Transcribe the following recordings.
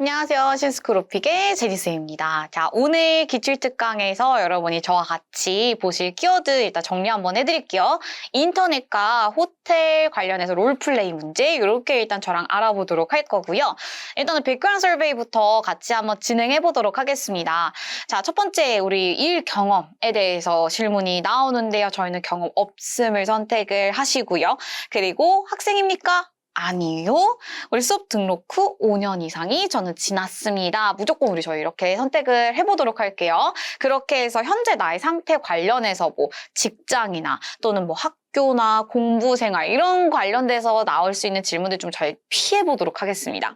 안녕하세요. 신스크루픽의 제니스입니다. 자, 오늘 기출특강에서 여러분이 저와 같이 보실 키워드 일단 정리 한번 해드릴게요. 인터넷과 호텔 관련해서 롤플레이 문제 이렇게 일단 저랑 알아보도록 할 거고요. 일단은 백그라운드 서베이부터 같이 한번 진행해 보도록 하겠습니다. 자, 첫 번째 우리 일 경험에 대해서 질문이 나오는데요. 저희는 경험 없음을 선택을 하시고요. 그리고 학생입니까? 아니요. 우리 수업 등록 후 5년 이상이 저는 지났습니다. 무조건 우리 저희 이렇게 선택을 해보도록 할게요. 그렇게 해서 현재 나의 상태 관련해서 뭐 직장이나 또는 뭐 학교나 공부 생활 이런 관련돼서 나올 수 있는 질문들 좀 잘 피해보도록 하겠습니다.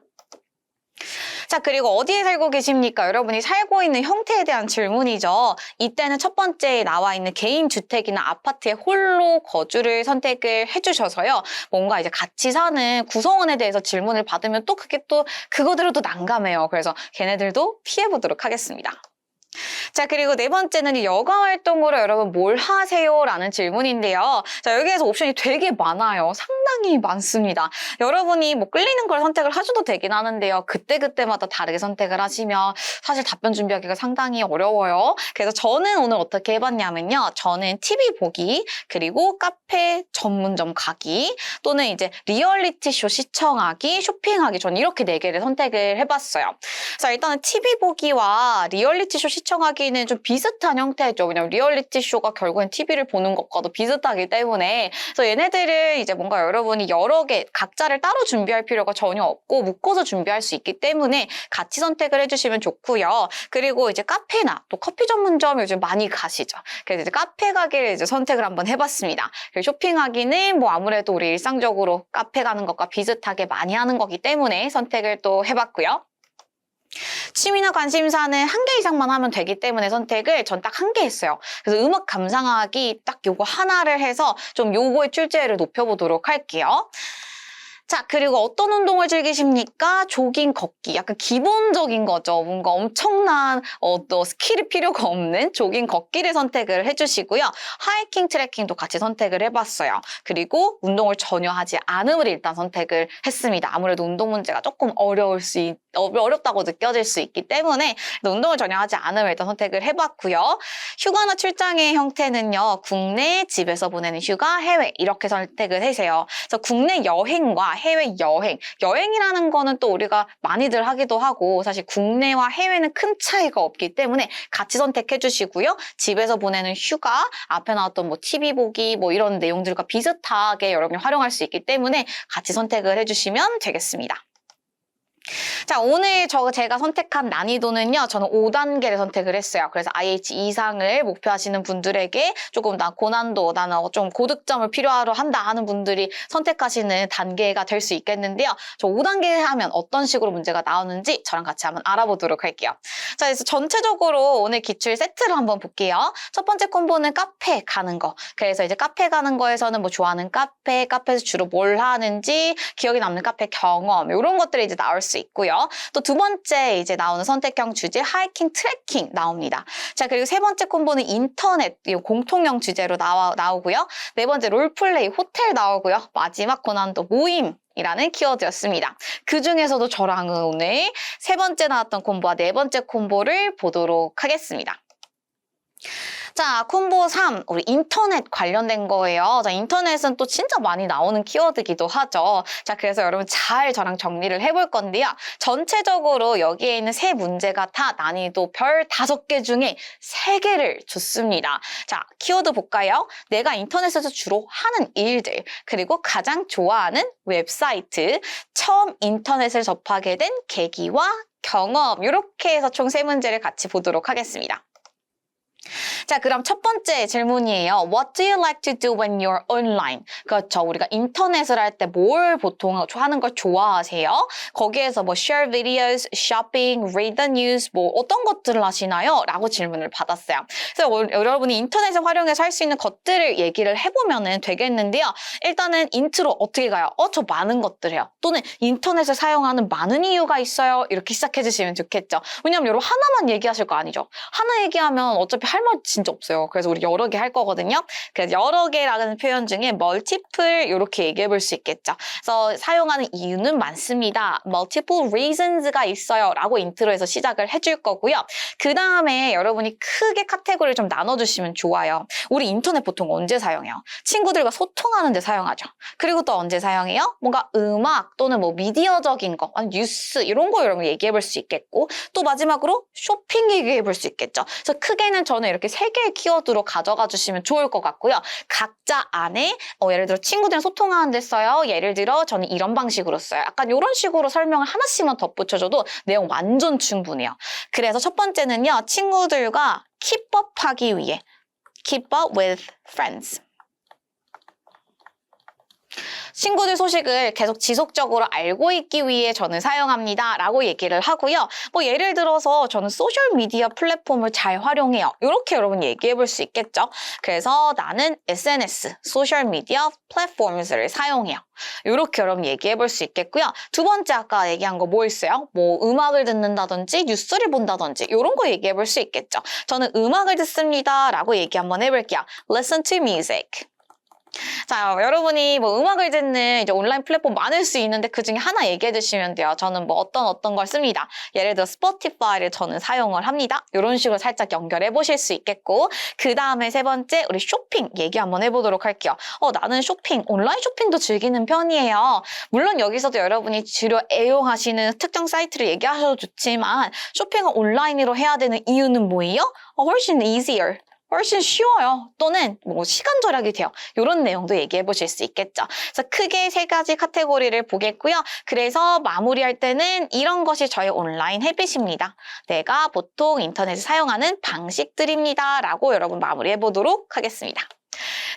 자, 그리고 어디에 살고 계십니까? 여러분이 살고 있는 형태에 대한 질문이죠. 이때는 첫 번째에 나와 있는 개인 주택이나 아파트에 홀로 거주를 선택을 해주셔서요. 뭔가 이제 같이 사는 구성원에 대해서 질문을 받으면 또 그게 또 그거대로 또 난감해요. 그래서 걔네들도 피해보도록 하겠습니다. 자, 그리고 네 번째는 이 여가 활동으로 여러분 뭘 하세요? 라는 질문인데요. 자, 여기에서 옵션이 되게 많아요. 상당히 많습니다. 여러분이 뭐 끌리는 걸 선택을 하셔도 되긴 하는데요. 그때그때마다 다르게 선택을 하시면 사실 답변 준비하기가 상당히 어려워요. 그래서 저는 오늘 어떻게 해봤냐면요. 저는 TV 보기, 그리고 카페 전문점 가기, 또는 이제 리얼리티 쇼 시청하기, 쇼핑하기, 저는 이렇게 네 개를 선택을 해봤어요. 자, 일단은 TV 보기와 리얼리티 쇼 시청하기는 좀 비슷한 형태죠. 왜냐면 리얼리티 쇼가 결국엔 TV를 보는 것과도 비슷하기 때문에. 그래서 얘네들을 이제 뭔가 여러분이 여러 개 각자를 따로 준비할 필요가 전혀 없고 묶어서 준비할 수 있기 때문에 같이 선택을 해주시면 좋고요. 그리고 이제 카페나 또 커피 전문점 요즘 많이 가시죠. 그래서 이제 카페 가기를 이제 선택을 한번 해봤습니다. 그리고 쇼핑하기는 뭐 아무래도 우리 일상적으로 카페 가는 것과 비슷하게 많이 하는 거기 때문에 선택을 또 해봤고요. 취미나 관심사는 한 개 이상만 하면 되기 때문에 선택을 전 딱 한 개 했어요. 그래서 음악 감상하기 딱 요거 하나를 해서 좀 요거의 출제를 높여보도록 할게요. 자, 그리고 어떤 운동을 즐기십니까? 조깅, 걷기. 약간 기본적인 거죠. 뭔가 엄청난 어떤 스킬이 필요가 없는 조깅, 걷기를 선택을 해주시고요. 하이킹, 트레킹도 같이 선택을 해봤어요. 그리고 운동을 전혀 하지 않음을 일단 선택을 했습니다. 아무래도 운동 문제가 조금 어렵다고 느껴질 수 있기 때문에 운동을 전혀 하지 않음을 일단 선택을 해봤고요. 휴가나 출장의 형태는요. 국내, 집에서 보내는 휴가, 해외 이렇게 선택을 하세요. 그래서 국내 여행과 해외 여행. 여행이라는 거는 또 우리가 많이들 하기도 하고 사실 국내와 해외는 큰 차이가 없기 때문에 같이 선택해 주시고요. 집에서 보내는 휴가, 앞에 나왔던 뭐 TV 보기 뭐 이런 내용들과 비슷하게 여러분이 활용할 수 있기 때문에 같이 선택을 해주시면 되겠습니다. 자, 오늘 제가 선택한 난이도는요. 저는 5단계를 선택을 했어요. 그래서 IH 이상을 목표하시는 분들에게 조금 고난도, 나는 좀 고득점을 필요하러 한다 하는 분들이 선택하시는 단계가 될 수 있겠는데요. 저 5단계 하면 어떤 식으로 문제가 나오는지 저랑 같이 한번 알아보도록 할게요. 자, 그래서 전체적으로 오늘 기출 세트를 한번 볼게요. 첫 번째 콤보는 카페 가는 거. 그래서 이제 카페 가는 거에서는 뭐 좋아하는 카페, 카페에서 주로 뭘 하는지, 기억에 남는 카페 경험 이런 것들이 이제 나올 수 있고요. 또 두 번째 이제 나오는 선택형 주제 하이킹, 트레킹 나옵니다. 자, 그리고 세 번째 콤보는 인터넷 공통형 주제로 나오고요. 네 번째 롤플레이, 호텔 나오고요. 마지막 고난도 모임 이라는 키워드였습니다. 그 중에서도 저랑은 오늘 세 번째 나왔던 콤보와 네 번째 콤보를 보도록 하겠습니다. 자, 콤보 3, 우리 인터넷 관련된 거예요. 자, 인터넷은 또 진짜 많이 나오는 키워드기도 하죠. 자, 그래서 여러분 잘 저랑 정리를 해볼 건데요. 전체적으로 여기에 있는 세 문제가 다 난이도 별 5개 중에 3개를 줬습니다. 자, 키워드 볼까요? 내가 인터넷에서 주로 하는 일들, 그리고 가장 좋아하는 웹사이트, 처음 인터넷을 접하게 된 계기와 경험, 이렇게 해서 총 3문제를 같이 보도록 하겠습니다. 자, 그럼 첫 번째 질문이에요. What do you like to do when you're online? 그렇죠. 우리가 인터넷을 할 때 뭘 보통 하는 걸 좋아하세요? 거기에서 뭐 share videos, shopping, read the news 뭐 어떤 것들을 하시나요? 라고 질문을 받았어요. 그래서 여러분이 인터넷을 활용해서 할 수 있는 것들을 얘기를 해보면 되겠는데요. 일단은 인트로 어떻게 가요? 저 많은 것들 해요. 또는 인터넷을 사용하는 많은 이유가 있어요. 이렇게 시작해주시면 좋겠죠. 왜냐면 여러분 하나만 얘기하실 거 아니죠. 하나 얘기하면 어차피 할 말 진짜 없어요. 그래서 우리 여러 개 할 거거든요. 그래서 여러 개라는 표현 중에 multiple 이렇게 얘기해 볼 수 있겠죠. 그래서 사용하는 이유는 많습니다. multiple reasons가 있어요. 라고 인트로에서 시작을 해줄 거고요. 그 다음에 여러분이 크게 카테고리를 좀 나눠주시면 좋아요. 우리 인터넷 보통 언제 사용해요? 친구들과 소통하는 데 사용하죠. 그리고 또 언제 사용해요? 뭔가 음악 또는 뭐 미디어적인 거, 아니 뉴스 이런 거 여러분 얘기해 볼 수 있겠고 또 마지막으로 쇼핑 얘기해 볼 수 있겠죠. 그래서 크게는 저는 이렇게 3개의 키워드로 가져가 주시면 좋을 것 같고요. 각자 안에 예를 들어 친구들이랑 소통하는 데 써요. 예를 들어 저는 이런 방식으로 써요. 약간 이런 식으로 설명을 하나씩만 덧붙여줘도 내용 완전 충분해요. 그래서 첫 번째는요. 친구들과 keep up 하기 위해 keep up with friends. 친구들 소식을 계속 지속적으로 알고 있기 위해 저는 사용합니다. 라고 얘기를 하고요. 뭐 예를 들어서 저는 소셜미디어 플랫폼을 잘 활용해요. 이렇게 여러분 얘기해 볼 수 있겠죠. 그래서 나는 SNS, 소셜미디어 플랫폼을 사용해요. 이렇게 여러분 얘기해 볼 수 있겠고요. 두 번째 아까 얘기한 거 뭐 있어요? 뭐 음악을 듣는다든지 뉴스를 본다든지 이런 거 얘기해 볼 수 있겠죠. 저는 음악을 듣습니다. 라고 얘기 한번 해볼게요. Listen to music. 자, 여러분이 뭐 음악을 듣는 이제 온라인 플랫폼 많을 수 있는데 그 중에 하나 얘기해 주시면 돼요. 저는 뭐 어떤 걸 씁니다. 예를 들어 스포티파이를 저는 사용을 합니다. 이런 식으로 살짝 연결해 보실 수 있겠고 그 다음에 세 번째 우리 쇼핑 얘기 한번 해보도록 할게요. 나는 쇼핑, 온라인 쇼핑도 즐기는 편이에요. 물론 여기서도 여러분이 주로 애용하시는 특정 사이트를 얘기하셔도 좋지만 쇼핑을 온라인으로 해야 되는 이유는 뭐예요? 훨씬 easier. 훨씬 쉬워요. 또는 뭐 시간 절약이 돼요. 이런 내용도 얘기해 보실 수 있겠죠. 그래서 크게 3가지 카테고리를 보겠고요. 그래서 마무리할 때는 이런 것이 저의 온라인 헤빗입니다. 내가 보통 인터넷을 사용하는 방식들입니다. 라고 여러분 마무리해 보도록 하겠습니다.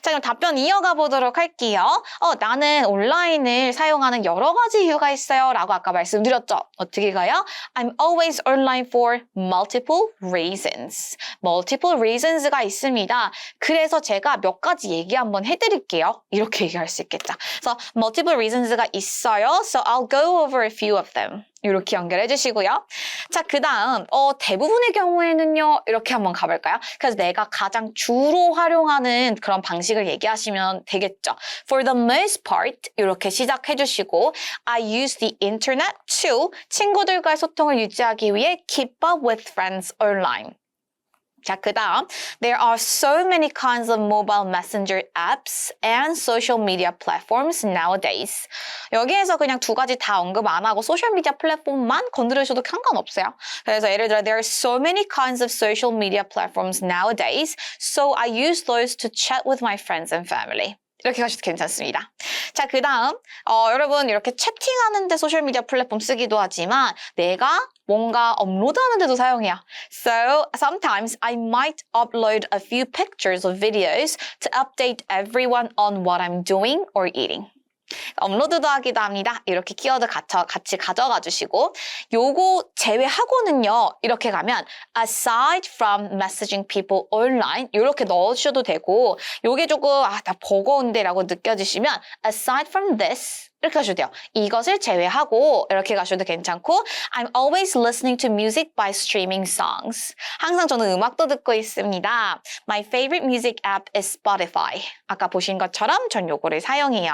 자, 그럼 답변 이어가 보도록 할게요. 나는 온라인을 사용하는 여러 가지 이유가 있어요. 라고 아까 말씀드렸죠. 어떻게 가요? I'm always online for multiple reasons. multiple reasons가 있습니다. 그래서 제가 몇 가지 얘기 한번 해드릴게요. 이렇게 얘기할 수 있겠죠. 그래서 multiple reasons가 있어요. So I'll go over a few of them. 이렇게 연결해 주시고요. 자, 그 다음 대부분의 경우에는요. 이렇게 한번 가볼까요? 그래서 내가 가장 주로 활용하는 그런 방식을 얘기하시면 되겠죠. For the most part 이렇게 시작해 주시고 I use the internet to 친구들과의 소통을 유지하기 위해 keep up with friends online. 자, 그 다음 There are so many kinds of mobile messenger apps and social media platforms nowadays. 여기에서 그냥 2가지 다 언급 안 하고 소셜미디어 플랫폼만 건드리셔도 상관없어요. 그래서 예를 들어 There are so many kinds of social media platforms nowadays, so I use those to chat with my friends and family. 이렇게 가셔도 괜찮습니다. 자, 그 다음 여러분 이렇게 채팅하는데 소셜미디어 플랫폼 쓰기도 하지만 내가 뭔가 업로드하는데도 사용해요. So sometimes I might upload a few pictures or videos to update everyone on what I'm doing or eating. 업로드도 하기도 합니다. 이렇게 키워드 같이 가져가 주시고 요거 제외하고는요. 이렇게 가면 aside from messaging people online 이렇게 넣으셔도 되고 요게 조금 나 버거운데 라고 느껴지시면 aside from this 이렇게 하셔도 돼요. 이것을 제외하고 이렇게 가셔도 괜찮고 I'm always listening to music by streaming songs. 항상 저는 음악도 듣고 있습니다. My favorite music app is Spotify. 아까 보신 것처럼 전 요거를 사용해요.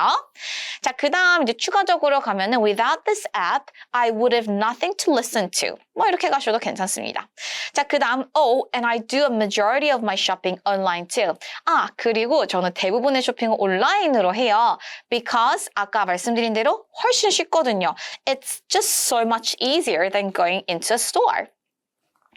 자, 그 다음 이제 추가적으로 가면은 Without this app, I would have nothing to listen to. 뭐 이렇게 가셔도 괜찮습니다. 자, 그 다음 and I do a majority of my shopping online too. 그리고 저는 대부분의 쇼핑을 온라인으로 해요. Because 아까 말씀드린 대로 훨씬 쉽거든요. It's just so much easier than going into a store.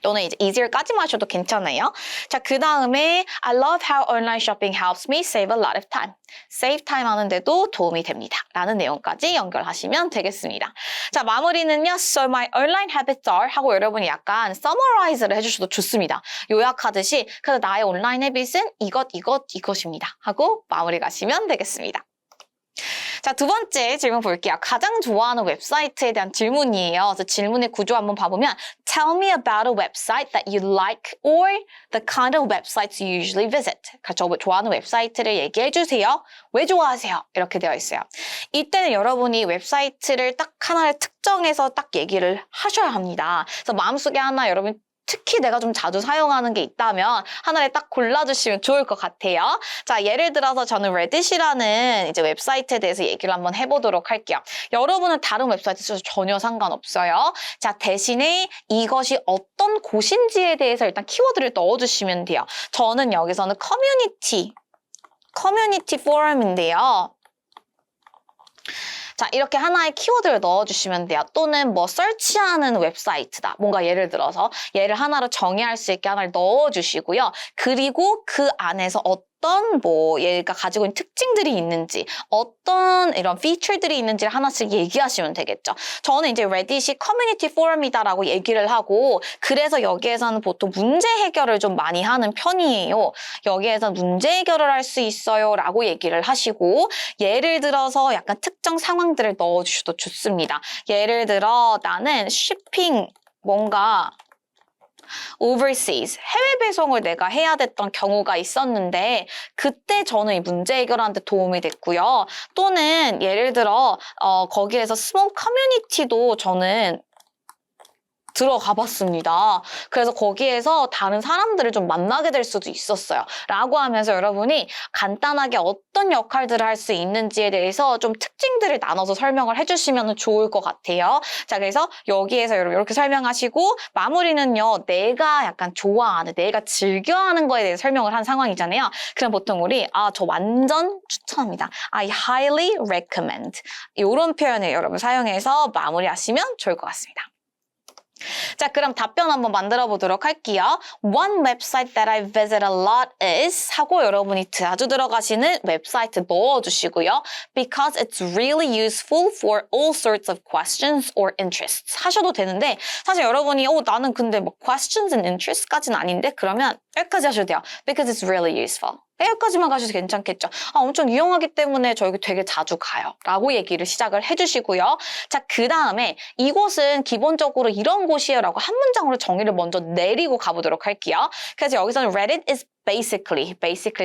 또는 이제 easier까지만 하셔도 괜찮아요. 자, 그 다음에 I love how online shopping helps me save a lot of time. save time 하는데도 도움이 됩니다. 라는 내용까지 연결하시면 되겠습니다. 자, 마무리는요. So my online habits are 하고 여러분이 약간 summarize를 해주셔도 좋습니다. 요약하듯이 그래서 나의 온라인 헤빗은 이것입니다. 하고 마무리 가시면 되겠습니다. 자, 2번째 질문 볼게요. 가장 좋아하는 웹사이트에 대한 질문이에요. 그래서 질문의 구조 한번 봐보면 Tell me about a website that you like or the kind of websites you usually visit. 저 좋아하는 웹사이트를 얘기해 주세요. 왜 좋아하세요? 이렇게 되어 있어요. 이때는 여러분이 웹사이트를 딱 하나를 특정해서 딱 얘기를 하셔야 합니다. 그래서 마음속에 하나 여러분 특히 내가 좀 자주 사용하는 게 있다면 하나를 딱 골라주시면 좋을 것 같아요. 자, 예를 들어서 저는 Reddit이라는 이제 웹사이트에 대해서 얘기를 한번 해보도록 할게요. 여러분은 다른 웹사이트에서 전혀 상관없어요. 자, 대신에 이것이 어떤 곳인지에 대해서 일단 키워드를 넣어주시면 돼요. 저는 여기서는 커뮤니티 포럼인데요. 자, 이렇게 하나의 키워드를 넣어주시면 돼요. 또는 뭐 서치하는 웹사이트다. 뭔가 예를 들어서 얘를 하나로 정의할 수 있게 하나를 넣어주시고요. 그리고 그 안에서 어떤 뭐 얘가 가지고 있는 특징들이 있는지 어떤 이런 피처들이 있는지를 하나씩 얘기하시면 되겠죠. 저는 이제 레딧이 커뮤니티 포럼이다라고 얘기를 하고 그래서 여기에서는 보통 문제 해결을 좀 많이 하는 편이에요. 여기에서 문제 해결을 할 수 있어요 라고 얘기를 하시고 예를 들어서 약간 특정 상황들을 넣어주셔도 좋습니다. 예를 들어 나는 쇼핑 뭔가 overseas, 해외 배송을 내가 해야 됐던 경우가 있었는데 그때 저는 이 문제 해결하는데 도움이 됐고요. 또는 예를 들어 거기에서 스몰 커뮤니티도 저는 들어가 봤습니다. 그래서 거기에서 다른 사람들을 좀 만나게 될 수도 있었어요. 라고 하면서 여러분이 간단하게 어떤 역할들을 할 수 있는지에 대해서 좀 특징들을 나눠서 설명을 해주시면 좋을 것 같아요. 자, 그래서 여기에서 여러분 이렇게 설명하시고 마무리는요. 내가 약간 좋아하는, 내가 즐겨하는 거에 대해 설명을 한 상황이잖아요. 그럼 보통 우리 저 완전 추천합니다. I highly recommend. 이런 표현을 여러분 사용해서 마무리하시면 좋을 것 같습니다. 자, 그럼 답변 한번 만들어 보도록 할게요. One website that I visit a lot is 하고 여러분이 자주 들어가시는 웹사이트 넣어주시고요. Because it's really useful for all sorts of questions or interests 하셔도 되는데 사실 여러분이 나는 근데 뭐 questions and interests까지는 아닌데 그러면 여기까지 하셔도 돼요. Because it's really useful. 여기까지만 가셔도 괜찮겠죠. 엄청 유용하기 때문에 저 여기 되게 자주 가요. 라고 얘기를 시작을 해주시고요. 자, 그 다음에 이곳은 기본적으로 이런 곳이에요. 라고 한 문장으로 정의를 먼저 내리고 가보도록 할게요. 그래서 여기서는 Reddit is basically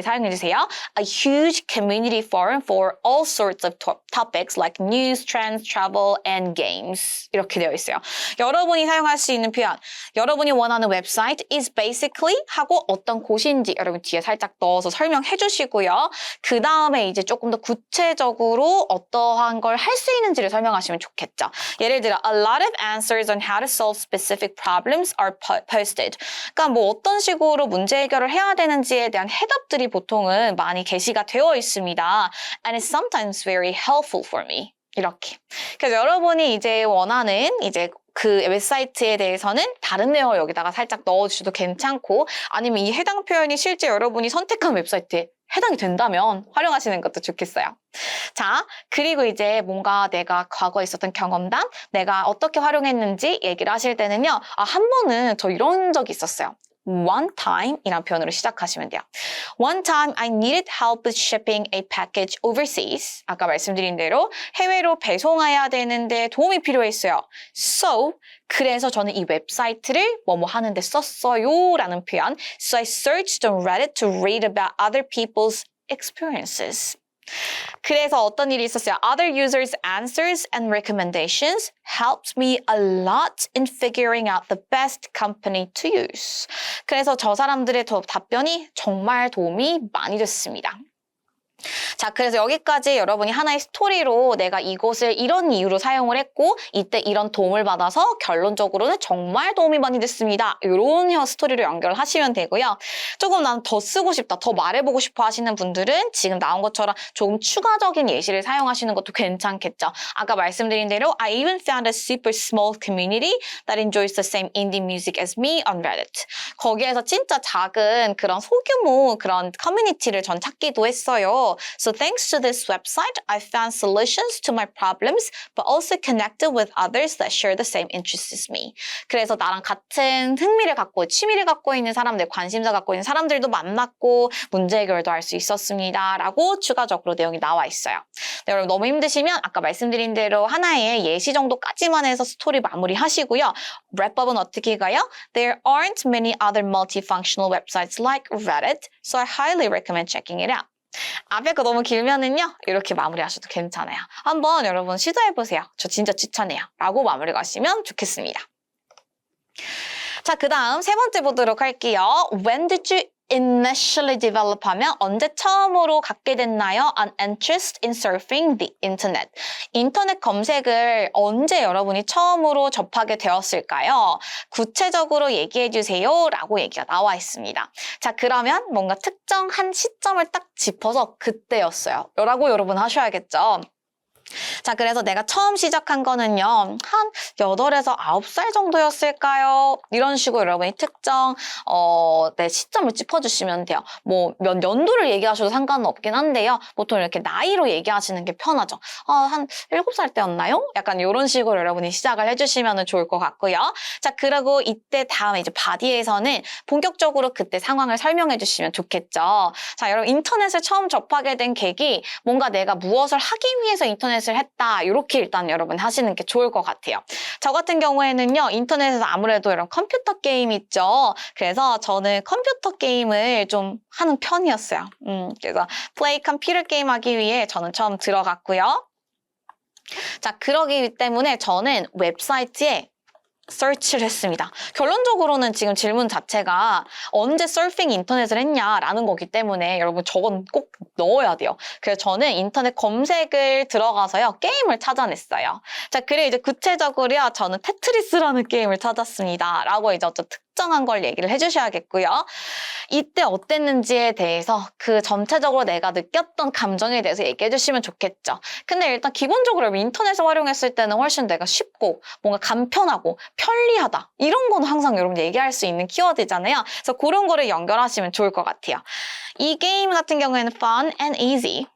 사용해주세요. A huge community forum for all sorts of topics like news, trends, travel, and games. 이렇게 되어 있어요. 여러분이 사용할 수 있는 표현, 여러분이 원하는 웹사이트 is basically 하고 어떤 곳인지 여러분 뒤에 살짝 넣어서 설명해 주시고요. 그 다음에 이제 조금 더 구체적으로 어떠한 걸 할 수 있는지를 설명하시면 좋겠죠. 예를 들어, a lot of answers on how to solve specific problems are posted. 그러니까 뭐 어떤 식으로 문제 해결을 해야 되는지에 대한 해답들이 보통은 많이 게시가 되어 있습니다. And it's sometimes very helpful for me. 이렇게. 그래서 여러분이 이제 원하는 이제 그 웹사이트에 대해서는 다른 내용을 여기다가 살짝 넣어주셔도 괜찮고 아니면 이 해당 표현이 실제 여러분이 선택한 웹사이트에 해당이 된다면 활용하시는 것도 좋겠어요. 자, 그리고 이제 뭔가 내가 과거에 있었던 경험담, 내가 어떻게 활용했는지 얘기를 하실 때는요. 한 번은 저 이런 적이 있었어요. One time 이란 표현으로 시작하시면 돼요. One time I needed help with shipping a package overseas. 아까 말씀드린 대로 해외로 배송해야 되는데 도움이 필요했어요. So, 그래서 저는 이 웹사이트를 뭐뭐 하는데 썼어요 라는 표현. So I searched on Reddit to read about other people's experiences. 그래서 어떤 일이 있었어요? Other users' answers and recommendations helped me a lot in figuring out the best company to use. 그래서 저 사람들의 답변이 정말 도움이 많이 됐습니다. 자, 그래서 여기까지 여러분이 하나의 스토리로 내가 이곳을 이런 이유로 사용을 했고 이때 이런 도움을 받아서 결론적으로는 정말 도움이 많이 됐습니다. 이런 스토리로 연결하시면 되고요. 조금 난 더 쓰고 싶다, 더 말해보고 싶어 하시는 분들은 지금 나온 것처럼 조금 추가적인 예시를 사용하시는 것도 괜찮겠죠. 아까 말씀드린 대로 I even found a super small community that enjoys the same indie music as me on Reddit. 거기에서 진짜 작은 그런 소규모 그런 커뮤니티를 전 찾기도 했어요. So thanks to this website, I found solutions to my problems, but also connected with others that share the same interests as me. 그래서 나랑 같은 흥미를 갖고, 취미를 갖고 있는 사람들, 관심사 갖고 있는 사람들도 만났고 문제 해결도 할 수 있었습니다. 라고 추가적으로 내용이 나와 있어요. 네, 여러분 너무 힘드시면 아까 말씀드린 대로 하나의 예시 정도까지만 해서 스토리 마무리하시고요. 랩업은 어떻게 가요? There aren't many other multifunctional websites like Reddit, so I highly recommend checking it out. 앞에 거 너무 길면은요 이렇게 마무리하셔도 괜찮아요. 한번 여러분 시도해보세요. 저 진짜 추천해요 라고 마무리 가시면 좋겠습니다. 자, 그 다음 세 번째 보도록 할게요. When did you initially develop 하면 언제 처음으로 갖게 됐나요? An interest in surfing the internet. 인터넷 검색을 언제 여러분이 처음으로 접하게 되었을까요? 구체적으로 얘기해 주세요 라고 얘기가 나와 있습니다. 자, 그러면 뭔가 특정한 시점을 딱 짚어서 그때였어요 라고 여러분 하셔야겠죠. 자, 그래서 내가 처음 시작한 거는요, 한 8에서 9살 정도였을까요? 이런 식으로 여러분이 특정, 네, 시점을 짚어주시면 돼요. 뭐, 몇 연도를 얘기하셔도 상관은 없긴 한데요. 보통 이렇게 나이로 얘기하시는 게 편하죠. 한 7살 때였나요? 약간 이런 식으로 여러분이 시작을 해주시면 좋을 것 같고요. 자, 그리고 이때 다음에 이제 바디에서는 본격적으로 그때 상황을 설명해 주시면 좋겠죠. 자, 여러분, 인터넷을 처음 접하게 된 계기, 뭔가 내가 무엇을 하기 위해서 인터넷을 했다. 이렇게 일단 여러분 하시는 게 좋을 것 같아요. 저 같은 경우에는요. 인터넷에서 아무래도 이런 컴퓨터 게임 있죠. 그래서 저는 컴퓨터 게임을 좀 하는 편이었어요. 그래서 플레이 컴퓨터 게임 하기 위해 저는 처음 들어갔고요. 자, 그러기 때문에 저는 웹사이트에 서치를 했습니다. 결론적으로는 지금 질문 자체가 언제 서핑 인터넷을 했냐라는 거기 때문에 여러분 저건 꼭 넣어야 돼요. 그래서 저는 인터넷 검색을 들어가서요. 게임을 찾아냈어요. 자, 그리고 이제 구체적으로요. 저는 테트리스라는 게임을 찾았습니다. 라고 이제 어떤 특정한 걸 얘기를 해주셔야겠고요. 이때 어땠는지에 대해서 그 전체적으로 내가 느꼈던 감정에 대해서 얘기해 주시면 좋겠죠. 근데 일단 기본적으로 인터넷을 활용했을 때는 훨씬 내가 쉽고 뭔가 간편하고 편리하다. 이런 건 항상 여러분 얘기할 수 있는 키워드잖아요. 그래서 그런 거를 연결하시면 좋을 것 같아요. 이 게임 같은 경우에는 fun and easy.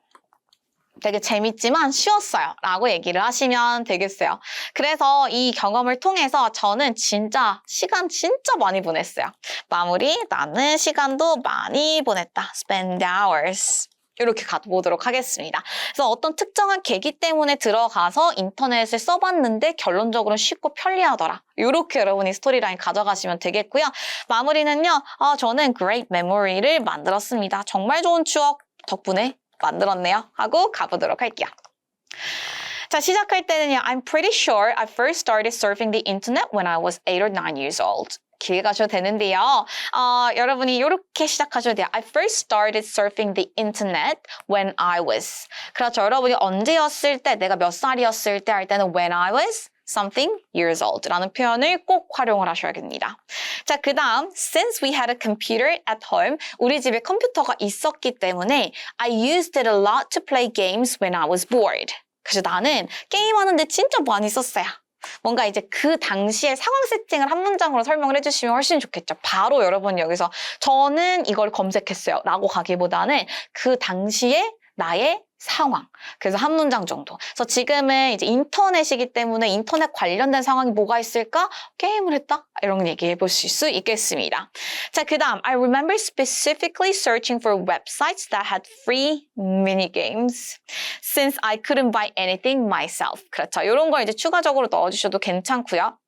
되게 재밌지만 쉬웠어요 라고 얘기를 하시면 되겠어요. 그래서 이 경험을 통해서 저는 진짜 시간 진짜 많이 보냈어요. 마무리, 나는 시간도 많이 보냈다. Spend hours. 이렇게 가보도록 하겠습니다. 그래서 어떤 특정한 계기 때문에 들어가서 인터넷을 써봤는데 결론적으로 쉽고 편리하더라. 이렇게 여러분이 스토리라인 가져가시면 되겠고요. 마무리는요. 저는 great memory를 만들었습니다. 정말 좋은 추억 덕분에 만들었네요. 하고 가보도록 할게요. 자, 시작할 때는요. I'm pretty sure I first started surfing the internet when I was 8 or 9 years old. 길게 가셔도 되는데요. 여러분이 이렇게 시작하셔도 돼요. I first started surfing the internet when I was. 그렇죠. 여러분이 언제였을 때, 내가 몇 살이었을 때 할 때는 when I was something years old 라는 표현을 꼭 활용을 하셔야겠습니다. 자, 그 다음 since we had a computer at home 우리 집에 컴퓨터가 있었기 때문에 I used it a lot to play games when I was bored. 그래서 나는 게임하는데 진짜 많이 썼어요. 뭔가 이제 그 당시의 상황 세팅을 한 문장으로 설명을 해주시면 훨씬 좋겠죠. 바로 여러분 여기서 저는 이걸 검색했어요 라고 가기보다는 그 당시에 나의 상황. 그래서 한 문장 정도. 그래서 지금은 이제 인터넷이기 때문에 인터넷 관련된 상황이 뭐가 있을까? 게임을 했다? 이런 얘기해 보실 수 있겠습니다. 자, 그 다음. I remember specifically searching for websites that had free mini games since I couldn't buy anything myself. 그렇죠. 이런 걸 이제 추가적으로 넣어주셔도 괜찮고요.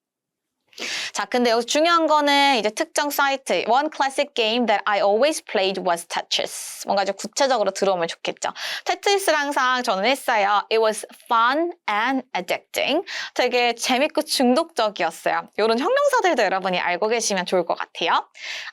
자, 근데 여기 중요한 거는 이제 특정 사이트. One classic game that I always played was Tetris. 뭔가 좀 구체적으로 들어오면 좋겠죠. 테트리스를 항상 저는 했어요. It was fun and addicting. 되게 재밌고 중독적이었어요. 이런 형용사들도 여러분이 알고 계시면 좋을 것 같아요.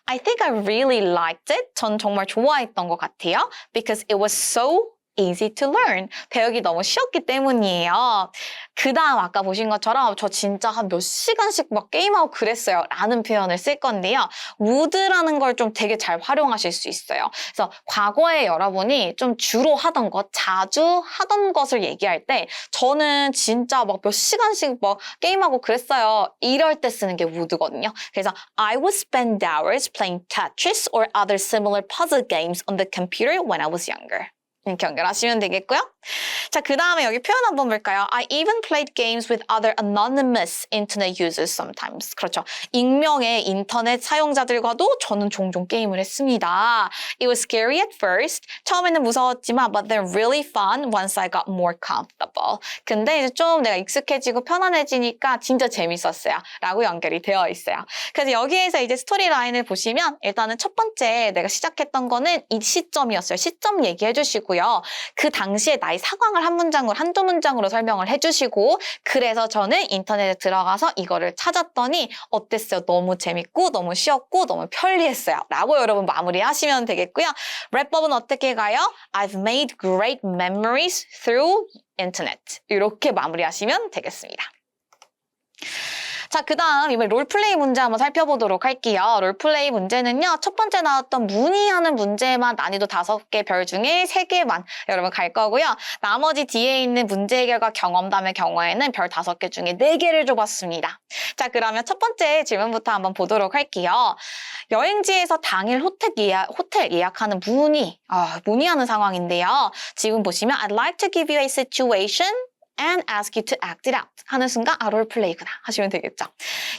I think I really liked it. 전 정말 좋아했던 것 같아요. Because it was so easy to learn. 배우기 너무 쉬웠기 때문이에요. 그 다음 아까 보신 것처럼 저 진짜 한 몇 시간씩 막 게임하고 그랬어요 라는 표현을 쓸 건데요. would라는 걸 좀 되게 잘 활용하실 수 있어요. 그래서 과거에 여러분이 좀 주로 하던 것, 자주 하던 것을 얘기할 때 저는 진짜 막 몇 시간씩 막 게임하고 그랬어요. 이럴 때 쓰는 게 would거든요. 그래서 I would spend hours playing Tetris or other similar puzzle games on the computer when I was younger. 이렇게 연결하시면 되겠고요. 자, 그 다음에 여기 표현 한번 볼까요? I even played games with other anonymous internet users sometimes. 그렇죠. 익명의 인터넷 사용자들과도 저는 종종 게임을 했습니다. It was scary at first. 처음에는 무서웠지만 but then really fun once I got more comfortable. 근데 이제 좀 내가 익숙해지고 편안해지니까 진짜 재밌었어요. 라고 연결이 되어 있어요. 그래서 여기에서 이제 스토리 라인을 보시면 일단은 첫 번째 내가 시작했던 거는 이 시점이었어요. 시점 얘기해 주시고 하셨고요. 그 당시에 나의 상황을 한 문장으로, 한두 문장으로 설명을 해주시고, 그래서 저는 인터넷에 들어가서 이거를 찾았더니 어땠어요? 너무 재밌고, 너무 쉬웠고, 너무 편리했어요. 라고 여러분 마무리하시면 되겠고요. 랩법은 어떻게 가요? I've made great memories through internet. 이렇게 마무리하시면 되겠습니다. 자, 그 다음 이번에 롤플레이 문제 한번 살펴보도록 할게요. 롤플레이 문제는요. 첫 번째 나왔던 문의하는 문제만 난이도 5개 별 중에 3개만 여러분 갈 거고요. 나머지 뒤에 있는 문제 해결과 경험담의 경우에는 별 5개 중에 4개를 줘봤습니다. 자, 그러면 첫 번째 질문부터 한번 보도록 할게요. 여행지에서 당일 호텔 예약하는 문의하는 상황인데요. 지금 보시면 I'd like to give you a situation and ask you to act it out 하는 순간 롤플레이구나 하시면 되겠죠.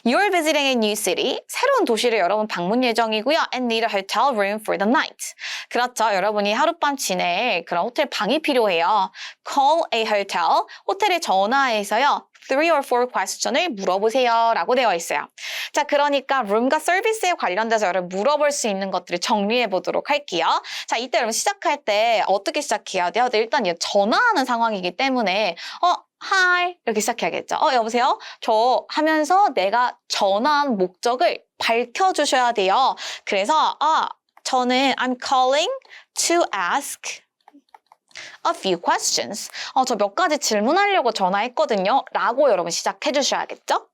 You're visiting a new city. 새로운 도시를 여러분 방문 예정이고요. And need a hotel room for the night. 그렇죠. 여러분이 하룻밤 지낼 그런 호텔 방이 필요해요. Call a hotel. 호텔에 전화해서요. 3 or 4 question을 물어보세요 라고 되어 있어요. 자, 그러니까 룸과 서비스에 관련돼서 여러분 물어볼 수 있는 것들을 정리해 보도록 할게요. 자, 이때 여러분 시작할 때 어떻게 시작해야 돼요? 일단 전화하는 상황이기 때문에 hi 이렇게 시작해야겠죠. 여보세요? 저 하면서 내가 전화한 목적을 밝혀주셔야 돼요. 그래서 저는 I'm calling to ask a few questions. 저 몇 가지 질문하려고 전화했거든요. 라고 여러분 시작해 주셔야겠죠?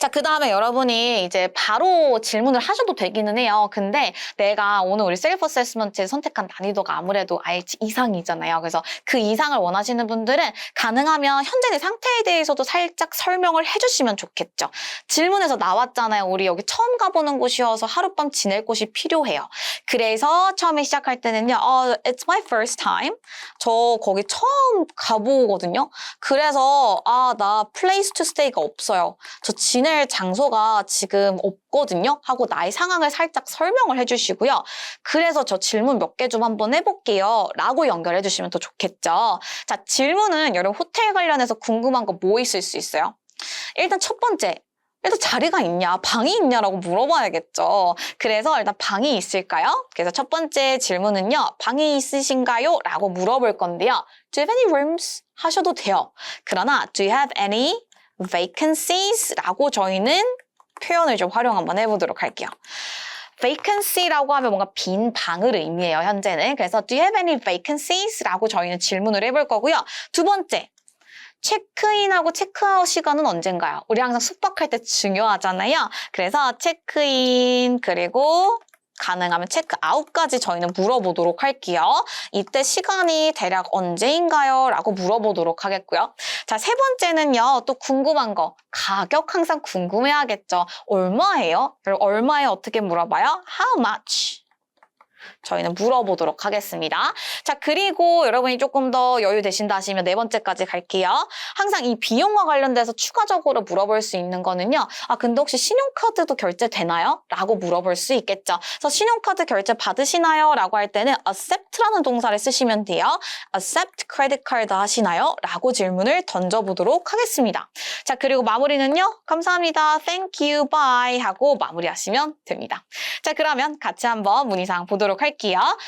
자, 그 다음에 여러분이 이제 바로 질문을 하셔도 되기는 해요. 근데 내가 오늘 우리 셀프 어세스먼트에 선택한 난이도가 아무래도 IH 이상이잖아요. 그래서 그 이상을 원하시는 분들은 가능하면 현재 내 상태에 대해서도 살짝 설명을 해주시면 좋겠죠. 질문에서 나왔잖아요. 우리 여기 처음 가보는 곳이어서 하룻밤 지낼 곳이 필요해요. 그래서 처음에 시작할 때는요. It's my first time. 저 거기 처음 가보거든요. 그래서 나 place to stay가 없어요. 저 지낼 장소가 지금 없거든요 하고 나의 상황을 살짝 설명을 해주시고요. 그래서 저 질문 몇 개 좀 한번 해볼게요 라고 연결해 주시면 더 좋겠죠. 자, 질문은 여러분 호텔 관련해서 궁금한 거 뭐 있을 수 있어요? 일단 첫 번째, 일단 자리가 있냐, 방이 있냐라고 물어봐야겠죠. 그래서 일단 방이 있을까요? 그래서 첫 번째 질문은요. 방이 있으신가요? 라고 물어볼 건데요. Do you have any rooms? 하셔도 돼요. 그러나 do you have any vacancies? 라고 저희는 표현을 좀 활용 한번 해보도록 할게요. vacancy라고 하면 뭔가 빈 방을 의미해요, 현재는. 그래서 do you have any vacancies? 라고 저희는 질문을 해볼 거고요. 두 번째, 체크인하고 체크아웃 시간은 언젠가요? 우리 항상 숙박할 때 중요하잖아요. 그래서 체크인 그리고 가능하면 체크아웃까지 저희는 물어보도록 할게요. 이때 시간이 대략 언제인가요? 라고 물어보도록 하겠고요. 자, 세 번째는요. 또 궁금한 거. 가격 항상 궁금해하겠죠. 얼마예요? 얼마에 어떻게 물어봐요? How much? 저희는 물어보도록 하겠습니다. 자, 그리고 여러분이 조금 더 여유 되신다 하시면 네 번째까지 갈게요. 항상 이 비용과 관련돼서 추가적으로 물어볼 수 있는 거는요. 근데 혹시 신용카드도 결제되나요? 라고 물어볼 수 있겠죠. 그래서 신용카드 결제 받으시나요? 라고 할 때는 accept라는 동사를 쓰시면 돼요. accept credit card 하시나요? 라고 질문을 던져보도록 하겠습니다. 자, 그리고 마무리는요. 감사합니다. Thank you. Bye. 하고 마무리하시면 됩니다. 자, 그러면 같이 한번 문의사항 보도록 할게요.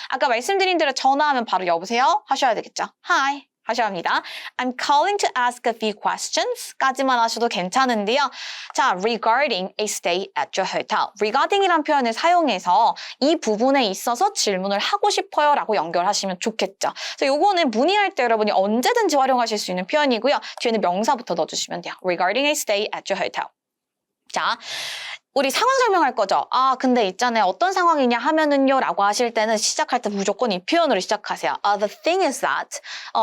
아까 말씀드린 대로 전화하면 바로 여보세요? 하셔야 되겠죠? Hi. 하셔야 합니다. I'm calling to ask a few questions 까지만 하셔도 괜찮은데요. 자, regarding a stay at your hotel. regarding이란 표현을 사용해서 이 부분에 있어서 질문을 하고 싶어요 라고 연결하시면 좋겠죠. 그래서 요거는 문의할 때 여러분이 언제든지 활용하실 수 있는 표현이고요. 뒤에는 명사부터 넣어주시면 돼요. regarding a stay at your hotel. 자, 우리 상황 설명할 거죠. 근데 있잖아요. 어떤 상황이냐 하면은요 라고 하실 때는 시작할 때 무조건 이 표현으로 시작하세요. The thing is that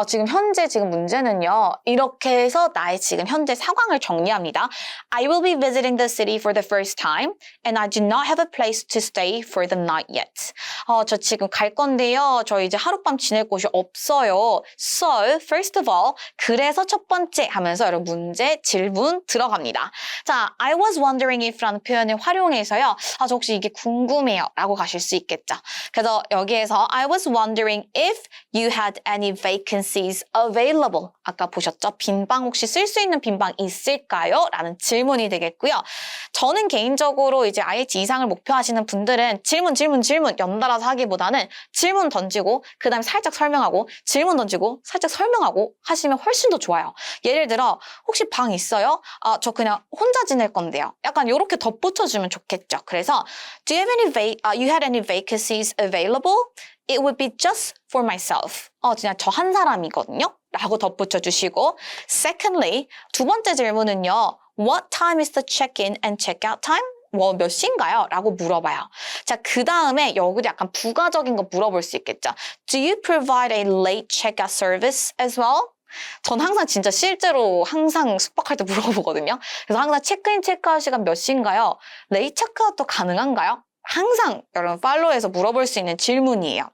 지금 현재 문제는요. 이렇게 해서 나의 지금 현재 상황을 정리합니다. I will be visiting the city for the first time and I do not have a place to stay for the night yet. 저 지금 갈 건데요. 저 이제 하룻밤 지낼 곳이 없어요. So, first of all, 그래서 첫 번째 하면서 여러분 문제, 질문 들어갑니다. 자, I was wondering if라는 표현을 활용해서요. 저 혹시 이게 궁금해요 라고 가실 수 있겠죠. 그래서 여기에서 I was wondering if you had any vacancies available 아까 보셨죠? 빈방 혹시 쓸 수 있는 빈방 있을까요? 라는 질문이 되겠고요. 저는 개인적으로 이제 IH 이상을 목표하시는 분들은 질문 연달아서 하기보다는 질문 던지고 그 다음에 살짝 설명하고 질문 던지고 살짝 설명하고 하시면 훨씬 더 좋아요. 예를 들어 혹시 방 있어요? 저 그냥 혼자 지낼 건데요. 약간 이렇게 덧붙여주면 좋겠죠. 그래서 Do you have you had any vacancies available? It would be just for myself. 그냥 저 한 사람이거든요. 라고 덧붙여 주시고 Secondly, 두 번째 질문은요. What time is the check-in and check-out time? 몇 시인가요? 라고 물어봐요. 자, 그 다음에 여기도 약간 부가적인 거 물어볼 수 있겠죠. Do you provide a late check-out service as well? 전 항상 진짜 실제로 항상 숙박할 때 물어보거든요. 그래서 항상 체크인, 체크아웃 시간 몇 시인가요? 레이트 체크아웃도 가능한가요? 항상 여러분 팔로우에서 물어볼 수 있는 질문이에요.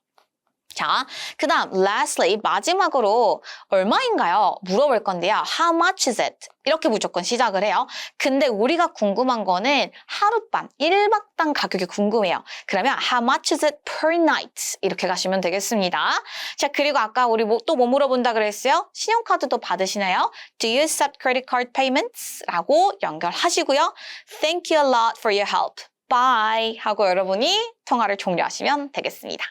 자, 그 다음 lastly 마지막으로 얼마인가요? 물어볼 건데요. How much is it? 이렇게 무조건 시작을 해요. 근데 우리가 궁금한 거는 하룻밤, 1박당 가격이 궁금해요. 그러면 How much is it per night? 이렇게 가시면 되겠습니다. 자, 그리고 아까 우리 또 뭐 물어본다 그랬어요? 신용카드도 받으시나요? Do you accept credit card payments? 라고 연결하시고요. Thank you a lot for your help. Bye. 하고 여러분이 통화를 종료하시면 되겠습니다.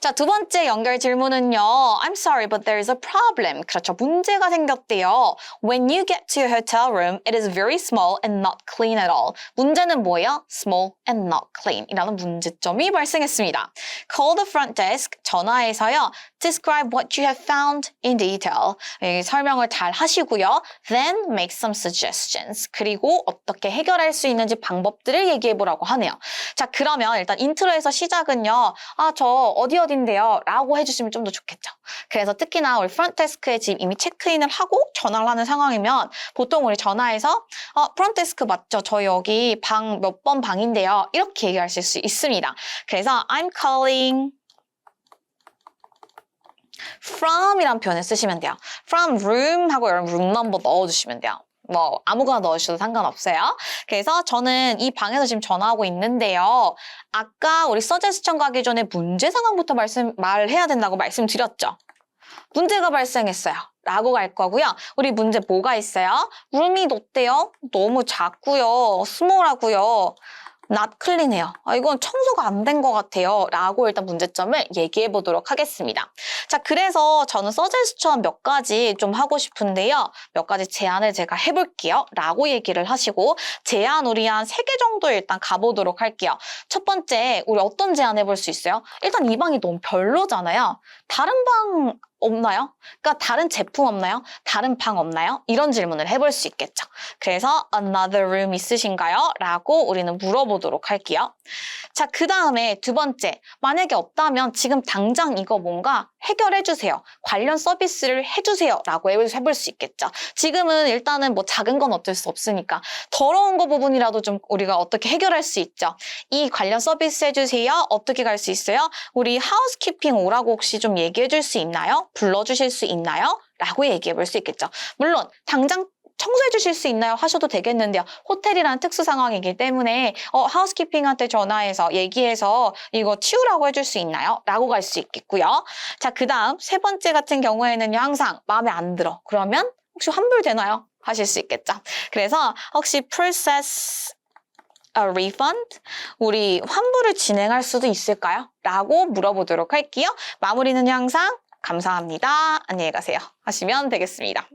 자, 두 번째 연결 질문은요. I'm sorry, but there is a problem. 그렇죠. 문제가 생겼대요. When you get to your hotel room, it is very small and not clean at all. 문제는 뭐예요? Small and not clean. 이라는 문제점이 발생했습니다. Call the front desk. 전화해서요. Describe what you have found in detail. 설명을 잘 하시고요. Then make some suggestions. 그리고 어떻게 해결할 수 있는지 방법들을 얘기해보라고 하네요. 자, 그러면 일단 인트로에서 시작은요. 저 어딘데요? 라고 해주시면 좀 더 좋겠죠. 그래서 특히나 우리 프론트데스크에 지금 이미 체크인을 하고 전화를 하는 상황이면 보통 우리 전화해서 프론트데스크 맞죠? 저 여기 방 몇 번 방인데요. 이렇게 얘기하실 수 있습니다. 그래서 I'm calling from 이란 표현을 쓰시면 돼요. From room 하고 여러분 room number 넣어주시면 돼요. 뭐 아무거나 넣으셔도 상관없어요. 그래서 저는 이 방에서 지금 전화하고 있는데요. 아까 우리 서제스천 가기 전에 문제 상황부터 말해야 된다고 말씀드렸죠. 문제가 발생했어요. 라고 갈 거고요. 우리 문제 뭐가 있어요? 룸이 어때요? 너무 작고요. 스몰하고요. not clean해요. 이건 청소가 안 된 것 같아요. 라고 일단 문제점을 얘기해 보도록 하겠습니다. 자, 그래서 저는 서제스천 몇 가지 좀 하고 싶은데요. 몇 가지 제안을 제가 해볼게요. 라고 얘기를 하시고 제안 우리 한 3개 정도 일단 가보도록 할게요. 첫 번째, 우리 어떤 제안 해볼 수 있어요? 일단 이 방이 너무 별로잖아요. 다른 방 없나요? 그러니까 다른 제품 없나요? 다른 방 없나요? 이런 질문을 해볼 수 있겠죠. 그래서 another room 있으신가요? 라고 우리는 물어보도록 할게요. 자, 그 다음에 두 번째, 만약에 없다면 지금 당장 이거 뭔가 해결해주세요. 관련 서비스를 해주세요. 라고 해볼 수 있겠죠. 지금은 일단은 뭐 작은 건 어쩔 수 없으니까 더러운 거 부분이라도 좀 우리가 어떻게 해결할 수 있죠. 이 관련 서비스 해주세요. 어떻게 갈 수 있어요? 우리 하우스키핑 오라고 혹시 좀 얘기해 줄 수 있나요? 불러주실 수 있나요? 라고 얘기해 볼 수 있겠죠. 물론 당장 청소해 주실 수 있나요? 하셔도 되겠는데요. 호텔이라는 특수 상황이기 때문에 하우스키핑한테 전화해서 얘기해서 이거 치우라고 해줄 수 있나요? 라고 갈 수 있겠고요. 자, 그 다음 세 번째 같은 경우에는요. 항상 마음에 안 들어. 그러면 혹시 환불되나요? 하실 수 있겠죠. 그래서 혹시 process a refund? 우리 환불을 진행할 수도 있을까요? 라고 물어보도록 할게요. 마무리는 항상 감사합니다. 안녕히 가세요. 하시면 되겠습니다.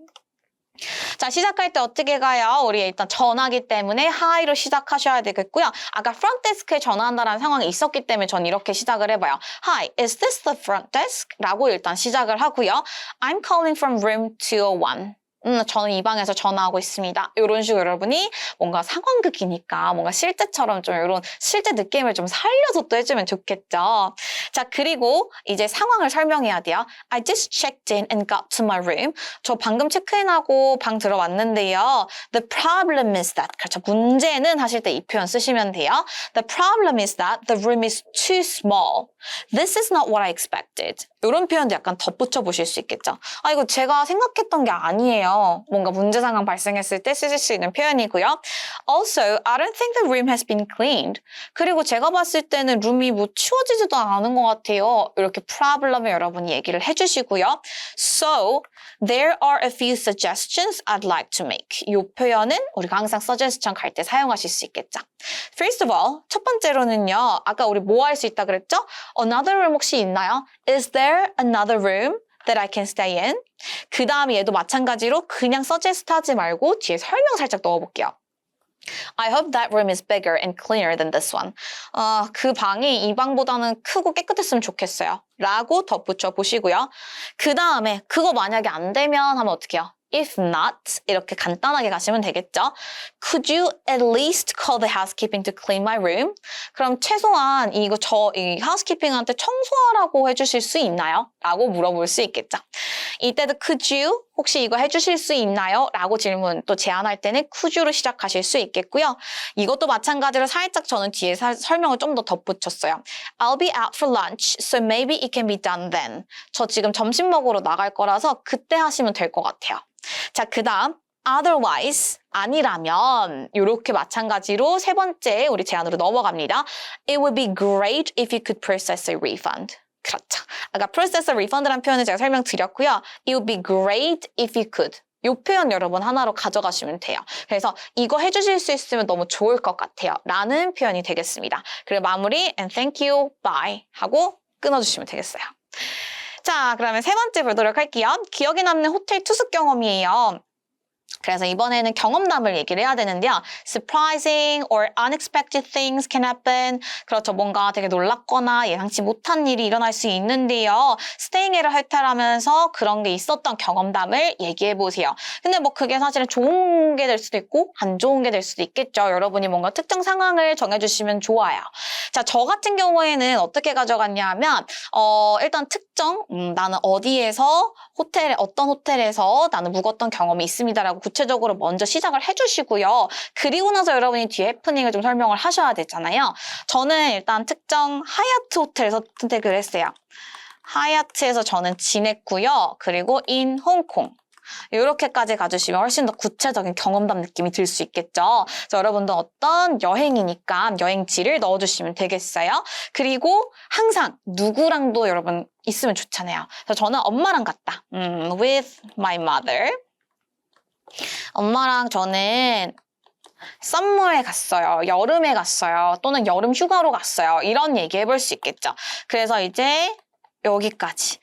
자, 시작할 때 어떻게 가요? 우리 일단 전화기 때문에 hi로 시작하셔야 되겠고요. 아까 프론트데스크에 전화한다는 상황이 있었기 때문에 전 이렇게 시작을 해봐요. Hi, is this the front desk? 라고 일단 시작을 하고요. I'm calling from room 201. 저는 이 방에서 전화하고 있습니다. 이런 식으로 여러분이 뭔가 상황극이니까 뭔가 실제처럼 좀 이런 실제 느낌을 좀 살려서 또 해주면 좋겠죠. 자, 그리고 이제 상황을 설명해야 돼요. I just checked in and got to my room. 저 방금 체크인하고 방 들어왔는데요. The problem is that. 그렇죠. 문제는 하실 때 이 표현 쓰시면 돼요. The problem is that the room is too small. This is not what I expected. 이런 표현도 약간 덧붙여 보실 수 있겠죠. 이거 제가 생각했던 게 아니에요. 뭔가 문제 상황 발생했을 때 쓰실 수 있는 표현이고요. Also, I don't think the room has been cleaned. 그리고 제가 봤을 때는 룸이 뭐 치워지지도 않은 것 같아요. 이렇게 problem을 여러분이 얘기를 해주시고요. So, there are a few suggestions I'd like to make. 이 표현은 우리가 항상 suggestion 갈 때 사용하실 수 있겠죠. First of all, 첫 번째로는요. 아까 우리 뭐 할 수 있다 그랬죠? Another room 혹시 있나요? Is there another room that I can stay in? 그 다음에 얘도 마찬가지로 그냥 suggest 하지 말고 뒤에 설명 살짝 넣어볼게요. I hope that room is bigger and cleaner than this one. 그 방이 이 방보다는 크고 깨끗했으면 좋겠어요. 라고 덧붙여 보시고요. 그 다음에 그거 만약에 안 되면 하면 어떡해요? If not, 이렇게 간단하게 가시면 되겠죠. Could you at least call the housekeeping to clean my room? 그럼 최소한 이 housekeeping한테 청소하라고 해주실 수 있나요? 라고 물어볼 수 있겠죠. 이때도 could you? 혹시 이거 해주실 수 있나요? 라고 질문 또 제안할 때는 could you로 시작하실 수 있겠고요. 이것도 마찬가지로 살짝 저는 뒤에 설명을 좀 더 덧붙였어요. I'll be out for lunch, so maybe it can be done then. 저 지금 점심 먹으러 나갈 거라서 그때 하시면 될 것 같아요. 자, 그 다음 otherwise, 아니라면 이렇게 마찬가지로 세 번째 우리 제안으로 넘어갑니다. It would be great if you could process a refund. 그렇죠. 아까 process a refund라는 표현을 제가 설명드렸고요. It would be great if you could. 이 표현 여러분 하나로 가져가시면 돼요. 그래서 이거 해주실 수 있으면 너무 좋을 것 같아요. 라는 표현이 되겠습니다. 그리고 마무리 and thank you, bye 하고 끊어주시면 되겠어요. 자, 그러면 세 번째 보도록 할게요. 기억에 남는 호텔 투숙 경험이에요. 그래서 이번에는 경험담을 얘기를 해야 되는데요. Surprising or unexpected things can happen. 그렇죠. 뭔가 되게 놀랍거나 예상치 못한 일이 일어날 수 있는데요. Staying at a hotel 하면서 그런 게 있었던 경험담을 얘기해 보세요. 근데 뭐 그게 사실은 좋은 게 될 수도 있고 안 좋은 게 될 수도 있겠죠. 여러분이 뭔가 특정 상황을 정해주시면 좋아요. 자, 저 같은 경우에는 어떻게 가져갔냐 하면 일단 특정 나는 어디에서 어떤 호텔에서 나는 묵었던 경험이 있습니다라고 구체적으로 먼저 시작을 해주시고요. 그리고 나서 여러분이 뒤에 해프닝을 좀 설명을 하셔야 되잖아요. 저는 일단 특정 하얏트 호텔에서 선택을 했어요. 하얏트에서 저는 지냈고요. 그리고 in 홍콩. 이렇게까지 가주시면 훨씬 더 구체적인 경험담 느낌이 들 수 있겠죠. 그래서 여러분도 어떤 여행이니까 여행지를 넣어주시면 되겠어요. 그리고 항상 누구랑도 여러분 있으면 좋잖아요. 그래서 저는 엄마랑 갔다. With my mother. 엄마랑 저는 썸머에 갔어요. 여름에 갔어요. 또는 여름 휴가로 갔어요. 이런 얘기 해볼 수 있겠죠. 그래서 이제 여기까지.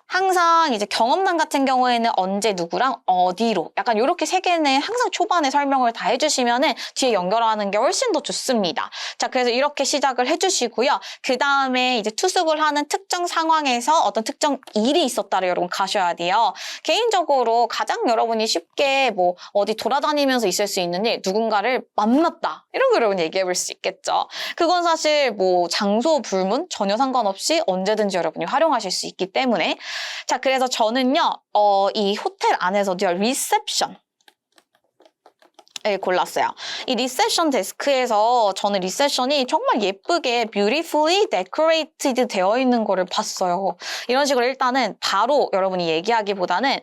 항상 이제 경험담 같은 경우에는 언제 누구랑 어디로 약간 이렇게 세 개는 항상 초반에 설명을 다 해주시면은 뒤에 연결하는 게 훨씬 더 좋습니다. 자, 그래서 이렇게 시작을 해주시고요. 그 다음에 이제 투숙을 하는 특정 상황에서 어떤 특정 일이 있었다를 여러분 가셔야 돼요. 개인적으로 가장 여러분이 쉽게 뭐 어디 돌아다니면서 있을 수 있는 일, 누군가를 만났다 이런 거 여러분 얘기해 볼 수 있겠죠. 그건 사실 뭐 장소 불문 전혀 상관없이 언제든지 여러분이 활용하실 수 있기 때문에 자, 그래서 저는요, 이 호텔 안에서도요, 리셉션을 골랐어요. 이 리셉션 데스크에서 저는 리셉션이 정말 예쁘게 beautifully decorated 되어 있는 거를 봤어요. 이런 식으로 일단은 바로 여러분이 얘기하기보다는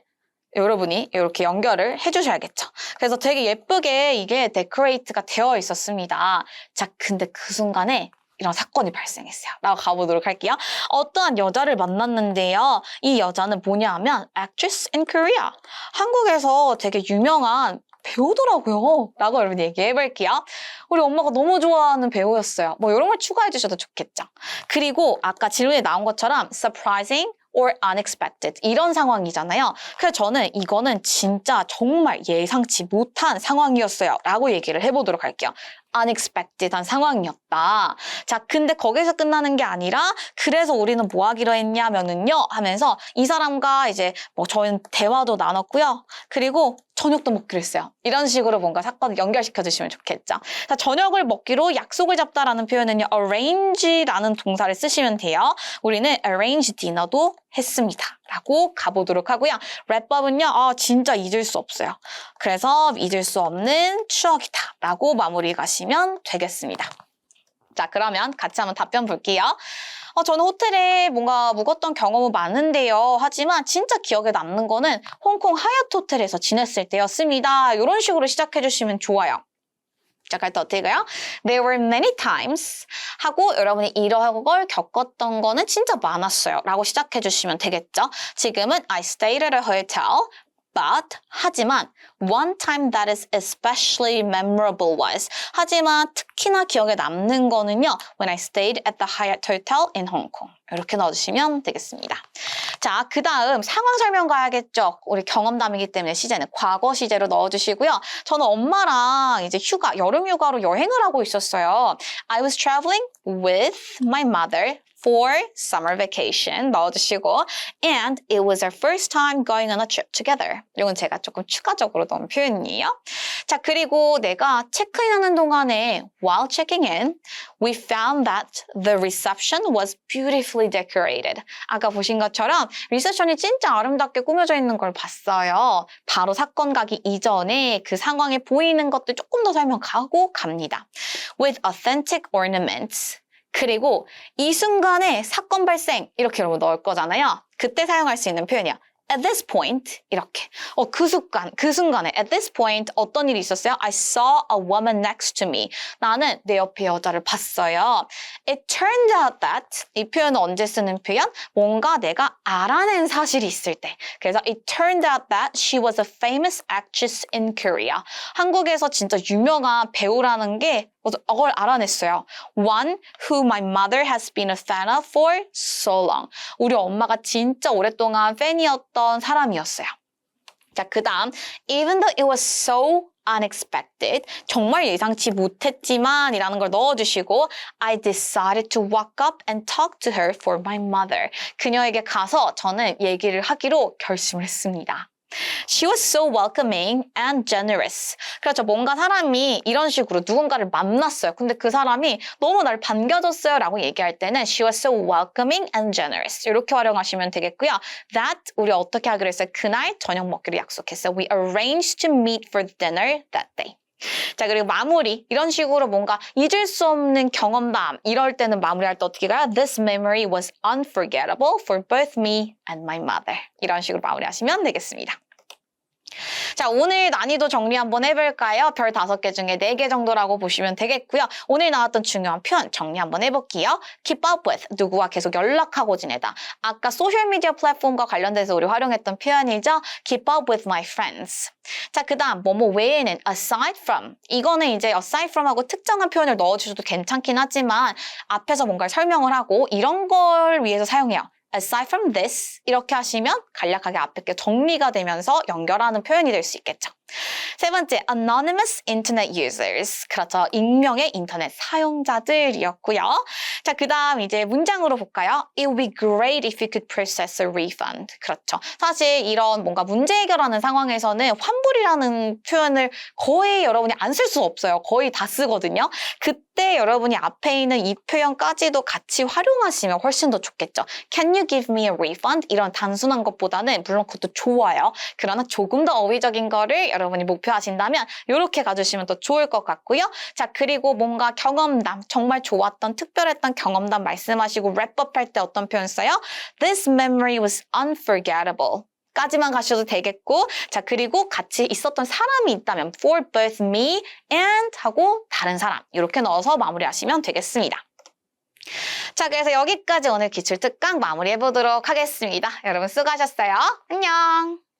여러분이 이렇게 연결을 해주셔야겠죠. 그래서 되게 예쁘게 이게 데코레이트가 되어 있었습니다. 자, 근데 그 순간에 이런 사건이 발생했어요. 라고 가보도록 할게요. 어떠한 여자를 만났는데요. 이 여자는 뭐냐 하면 actress in Korea. 한국에서 되게 유명한 배우더라고요. 라고 여러분 얘기해 볼게요. 우리 엄마가 너무 좋아하는 배우였어요. 뭐 이런 걸 추가해 주셔도 좋겠죠. 그리고 아까 질문에 나온 것처럼 surprising or unexpected 이런 상황이잖아요. 그래서 저는 이거는 진짜 정말 예상치 못한 상황이었어요. 라고 얘기를 해보도록 할게요. unexpected한 상황이었다. 자, 근데 거기서 끝나는 게 아니라 그래서 우리는 뭐 하기로 했냐면은요 하면서 이 사람과 이제 뭐 저희는 대화도 나눴고요. 그리고 저녁도 먹기로 했어요. 이런 식으로 뭔가 사건을 연결시켜 주시면 좋겠죠. 자, 저녁을 먹기로 약속을 잡다라는 표현은요. arrange라는 동사를 쓰시면 돼요. 우리는 arrange dinner도 했습니다. 라고 가보도록 하고요. 랩법은요. 진짜 잊을 수 없어요. 그래서 잊을 수 없는 추억이다. 라고 마무리 가시면 되겠습니다. 자, 그러면 같이 한번 답변 볼게요. 저는 호텔에 뭔가 묵었던 경험은 많은데요. 하지만 진짜 기억에 남는 거는 홍콩 하얏트 호텔에서 지냈을 때였습니다. 이런 식으로 시작해 주시면 좋아요. 시작할 때 어떻게 가요? There were many times 하고 여러분이 이러한 걸 겪었던 거는 진짜 많았어요 라고 시작해 주시면 되겠죠. 지금은 I stayed at a hotel but 하지만 one time that is especially memorable was 하지만 특히나 기억에 남는 거는요 when I stayed at the Hyatt Hotel in Hong Kong 이렇게 넣어주시면 되겠습니다. 자, 그 다음 상황 설명 가야겠죠. 우리 경험담이기 때문에 시제는 과거 시제로 넣어주시고요. 저는 엄마랑 이제 휴가, 여름 휴가로 여행을 하고 있었어요. I was traveling with my mother for summer vacation 넣어주시고 and it was our first time going on a trip together. 이건 제가 조금 추가적으로 넣은 표현이에요. 자, 그리고 내가 체크인하는 동안에 while checking in, we found that the reception was beautifully decorated. 아까 보신 것처럼 리셉션이 진짜 아름답게 꾸며져 있는 걸 봤어요. 바로 사건 가기 이전에 그 상황에 보이는 것들 조금 더 설명하고 갑니다. With authentic ornaments. 그리고 이 순간에 사건 발생 이렇게 여러분 넣을 거잖아요. 그때 사용할 수 있는 표현이야. At this point 이렇게 그 순간에 at this point 어떤 일이 있었어요? I saw a woman next to me. 나는 내 옆에 여자를 봤어요. It turned out that 이 표현은 언제 쓰는 표현? 뭔가 내가 알아낸 사실이 있을 때. 그래서 it turned out that she was a famous actress in Korea. 한국에서 진짜 유명한 배우라는 게 그걸 알아냈어요. One who my mother has been a fan of for so long. 우리 엄마가 진짜 오랫동안 팬이었던 사람이었어요. 자, 그 다음 even though it was so unexpected, 정말 예상치 못했지만 이라는 걸 넣어주시고 I decided to walk up and talk to her for my mother. 그녀에게 가서 저는 얘기를 하기로 결심을 했습니다. She was so welcoming and generous. 그렇죠. 뭔가 사람이 이런 식으로 누군가를 만났어요. 근데 그 사람이 너무 날 반겨줬어요 라고 얘기할 때는 She was so welcoming and generous. 이렇게 활용하시면 되겠고요. That 우리 어떻게 하기로 했어요? 그날 저녁 먹기로 약속했어요. We arranged to meet for dinner that day. 자, 그리고 마무리. 이런 식으로 뭔가 잊을 수 없는 경험담. 이럴 때는 마무리할 때 어떻게 가요? This memory was unforgettable for both me and my mother. 이런 식으로 마무리하시면 되겠습니다. 자, 오늘 난이도 정리 한번 해볼까요? 별 5개 중에 4개 정도라고 보시면 되겠고요. 오늘 나왔던 중요한 표현 정리 한번 해볼게요. Keep up with, 누구와 계속 연락하고 지내다. 아까 소셜미디어 플랫폼과 관련돼서 우리 활용했던 표현이죠. Keep up with my friends. 자, 그 다음 뭐뭐 외에는 aside from. 이거는 이제 aside from하고 특정한 표현을 넣어주셔도 괜찮긴 하지만 앞에서 뭔가를 설명을 하고 이런 걸 위해서 사용해요. Aside from this 이렇게 하시면 간략하게 앞에 게 정리가 되면서 연결하는 표현이 될 수 있겠죠. 세 번째, anonymous internet users. 그렇죠. 익명의 인터넷 사용자들이었고요. 자, 그 다음 이제 문장으로 볼까요? It would be great if you could process a refund. 그렇죠. 사실 이런 뭔가 문제 해결하는 상황에서는 환불이라는 표현을 거의 여러분이 안 쓸 수 없어요. 거의 다 쓰거든요. 그때 여러분이 앞에 있는 이 표현까지도 같이 활용하시면 훨씬 더 좋겠죠. Can you give me a refund? 이런 단순한 것보다는 물론 그것도 좋아요. 그러나 조금 더 어휘적인 거를 여러분이 목표하신다면 이렇게 가주시면 더 좋을 것 같고요. 자, 그리고 뭔가 경험담, 정말 좋았던 특별했던 경험담 말씀하시고 랩업 할 때 어떤 표현 써요? This memory was unforgettable. 까지만 가셔도 되겠고, 자, 그리고 같이 있었던 사람이 있다면 for both me and 하고 다른 사람 이렇게 넣어서 마무리하시면 되겠습니다. 자, 그래서 여기까지 오늘 기출특강 마무리해보도록 하겠습니다. 여러분 수고하셨어요. 안녕.